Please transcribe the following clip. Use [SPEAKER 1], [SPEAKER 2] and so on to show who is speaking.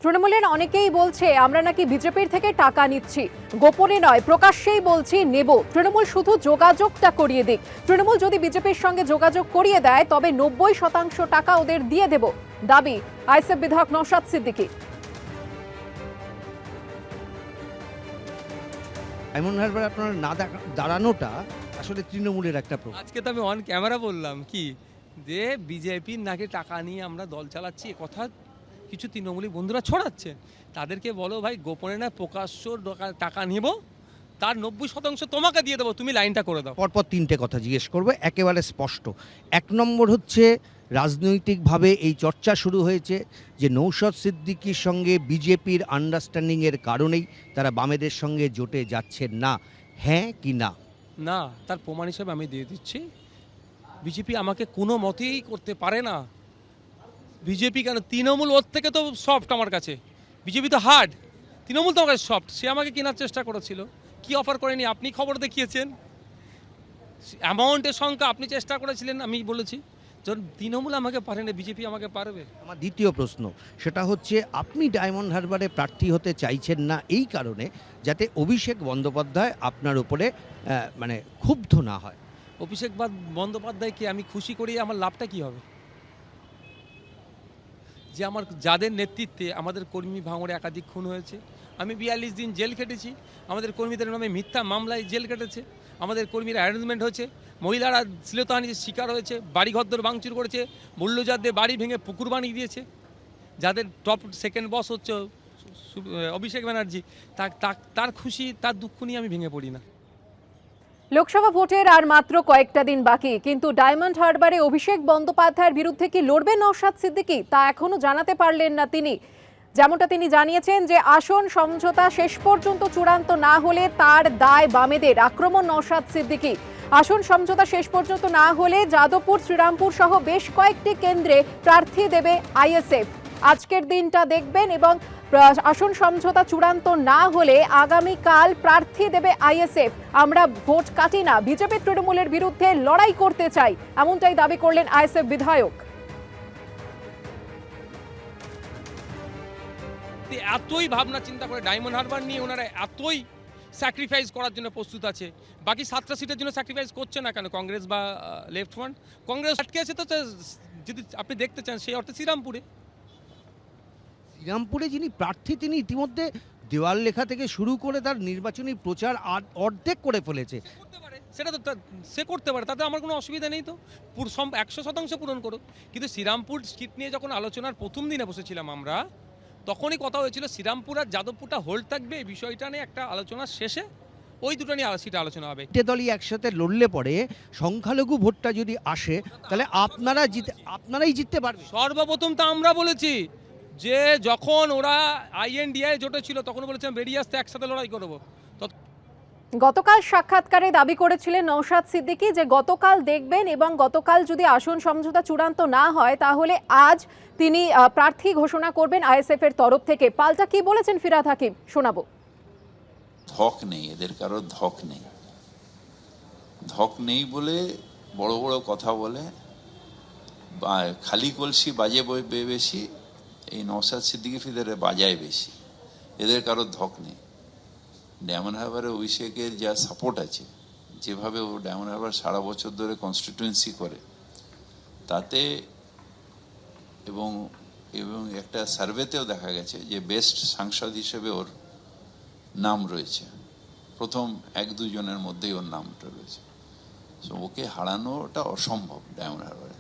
[SPEAKER 1] তৃণমূলের অনেকেই বলছে আমরা নাকি বিজেপির থেকে টাকা নিচ্ছি, গোপনে নয় প্রকাশ্যেই বলছি নেব। তৃণমূল শুধু যোগাযোগটা করিয়ে দিক। তৃণমূল যদি বিজেপির সঙ্গে যোগাযোগ করিয়ে দেয় তবে 90% টাকা ওদের দিয়ে দেব, দাবি আইএসএফ বিধায়ক নওশাদ সিদ্দিকী।
[SPEAKER 2] ডায়মন্ড হারবার আপনার না দাঁড়ানোটা আসলে তৃণমূলের একটা প্রভাব।
[SPEAKER 3] আজকে তো আমি অন ক্যামেরা বললাম কি যে বিজেপির নাকি টাকা নিয়ে আমরা দল চালাচ্ছি, এ কথা কিছু তৃণমূলী বন্ধুরা ছড়াচ্ছে। তাদেরকে বলো ভাই, গোপনে না প্রকাশ্য টাকা নেব, তার 90% তোমাকে দিয়ে দেবো, তুমি লাইনটা করে দাও।
[SPEAKER 2] পরপর তিনটে কথা জিজ্ঞেস করবো, একেবারে স্পষ্ট। এক নম্বর হচ্ছে, রাজনৈতিকভাবে এই চর্চা শুরু হয়েছে যে নওশাদ সিদ্দিকীর সঙ্গে বিজেপির আন্ডারস্ট্যান্ডিংয়ের কারণেই তারা বামেদের সঙ্গে জোটে যাচ্ছেন না, হ্যাঁ কি না?
[SPEAKER 3] না, তার প্রমাণ হিসেবে আমি দিয়ে দিচ্ছি, বিজেপি আমাকে কোনো মতেই করতে পারে না। বিজেপি কেন, তৃণমূল ওর থেকে তো সফট আমার কাছে, বিজেপি তো হার্ড, তৃণমূল তো আমার কাছে সফট। সে আমাকে কেনার চেষ্টা করেছিল, কি অফার করেনি আপনি খবর দেখিয়েছেন, অ্যামাউন্টের সংখ্যা আপনি চেষ্টা করেছিলেন, আমি বলেছি যখন তৃণমূল আমাকে পারে না, বিজেপি আমাকে পারবে।
[SPEAKER 2] আমার দ্বিতীয় প্রশ্ন সেটা হচ্ছে, আপনি ডায়মন্ড হারবারে প্রার্থী হতে চাইছেন না এই কারণে যাতে অভিষেক বন্দ্যোপাধ্যায় আপনার উপরে মানে ক্ষুব্ধ না হয়।
[SPEAKER 3] অভিষেক বন্দ্যোপাধ্যায়কে আমি খুশি করি, আমার লাভটা কি হবে? যে আমার যাদের নেতৃত্বে আমাদের কর্মী ভাঙড়ে একাধিক খুন হয়েছে, আমি 42 দিন জেল কেটেছি, আমাদের কর্মীদের নামে মিথ্যা মামলায় জেল কেটেছে, আমাদের কর্মীরা অ্যারেঞ্জমেন্ট হয়েছে, মহিলারা শ্লীলতাহানির শিকার হয়েছে, বাড়ি ঘরদোর ভাঙচুর করেছে, বুল্ডোজারদের বাড়ি ভেঙে পুকুর বানিয়ে দিয়েছে। যাদের টপ সেকেন্ড বস হচ্ছে অভিষেক ব্যানার্জি, তার খুশি তার দুঃখ নিয়ে আমি ভেঙে পড়ি না।
[SPEAKER 1] লোকসভা ভোটের আর মাত্র কয়েকটা দিন বাকি, কিন্তু ডায়মন্ড হারবারে অভিষেক বন্দ্যোপাধ্যায়ের বিরুদ্ধে কি লড়বেন নওশাদ সিদ্দিকী তা এখনো জানাতে পারলেন না তিনি। যেমনটা তিনি জানিয়েছেন যে আসন সমঝোতা শেষ পর্যন্ত চূড়ান্ত না হলে তার দায় বামেদের। আক্রমণ নওশাদ সিদ্দিকী। আসন সমঝোতা শেষ পর্যন্ত না হলে যাদবপুর, শ্রীরামপুর সহ বেশ কয়েকটি কেন্দ্রে প্রার্থী দেবে আইএসএফ। আজকের দিনটা দেখবেন এবং আসন সমঝোতা চূড়ান্ত না হলে আগামীকাল প্রার্থী দেবে আইএসএফ। আমরা ভোট কাটি না, বিজেপি তৃণমূলের বিরুদ্ধে লড়াই করতে চাই, এমনটাই দাবি করলেন আইএসএফ বিধায়ক।
[SPEAKER 3] এতই ভাবনা চিন্তা করে ডায়মন্ড হারবার নিয়ে ওনারা এতই স্যাক্রিফাইস করার জন্য প্রস্তুত আছে, বাকি 7টা সিটের জন্য স্যাক্রিফাইস করছে না কেন কংগ্রেস বা লেফট ফ্রন্ট? কংগ্রেস আটকে আছে তো, যদি আপনি দেখতে চান সেই অর্থে শ্রীরামপুরে
[SPEAKER 2] যিনি প্রার্থী তিনি ইতিমধ্যে দেওয়াল লেখা থেকে শুরু করে তার নির্বাচনী প্রচার অর্ধেক করে ফেলেছে।
[SPEAKER 3] সেটা তো সে করতে পারে, তাতে আমার কোনো অসুবিধা নেই, তো 100% পূরণ করুক। কিন্তু শ্রীরামপুর সিট নিয়ে যখন আলোচনার প্রথম দিনে বসেছিলাম আমরা, তখনই কথা হয়েছিল শ্রীরামপুর আর যাদবপুরটা হোল্ড থাকবে, এই বিষয়টা নিয়ে একটা আলোচনার শেষে ওই দুটো নিয়ে সিটে আলোচনা হবে।
[SPEAKER 2] তিনটে দলই একসাথে লড়লে পরে সংখ্যালঘু ভোটটা যদি আসে তাহলে আপনারাই জিততে পারবেন।
[SPEAKER 3] সর্বপ্রথম তা আমরা বলেছি যে যখন ওরা আইএনডিআই জোটে ছিল তখন বলেছিলাম বেরিয়ে আসতে, একসাথে লড়াই করবো।
[SPEAKER 1] গতকাল সাক্ষাৎকারে দাবি করেছিলেন নওশাদ সিদ্দিকী যে গতকাল দেখবেন এবং গতকাল যদি আসন সমঝোতা চূড়ান্ত না হয় তাহলে আজ তিনি প্রার্থী ঘোষণা করবেন আইএসএফ এর তরফ থেকে। পাল্টা কি বলেছেন ফিরহাদ হাকিম, শোনাবো।
[SPEAKER 4] ধক নেই, এদের কারো ধক নেই। ধক নেই বলে বড় বড় কথা বলে, খালি কলসি বাজে বেশি, এই নওশাদ সিদ্দিকী ফিদের বাজায় বেশি। এদের কারো ধক নেই। ডায়মন্ড হারবারে অভিষেকের যা সাপোর্ট আছে, যেভাবে ও ডায়মন্ড হারবার সারা বছর ধরে কনস্টিটিউয়েন্সি করে, তাতে এবং একটা সার্ভেতেও দেখা গেছে যে বেস্ট সাংসদ হিসেবে ওর নাম রয়েছে, প্রথম 1-2 জনের মধ্যেই ওর নামটা রয়েছে। সো ওকে হারানোটা অসম্ভব ডায়মন্ড হারবারে।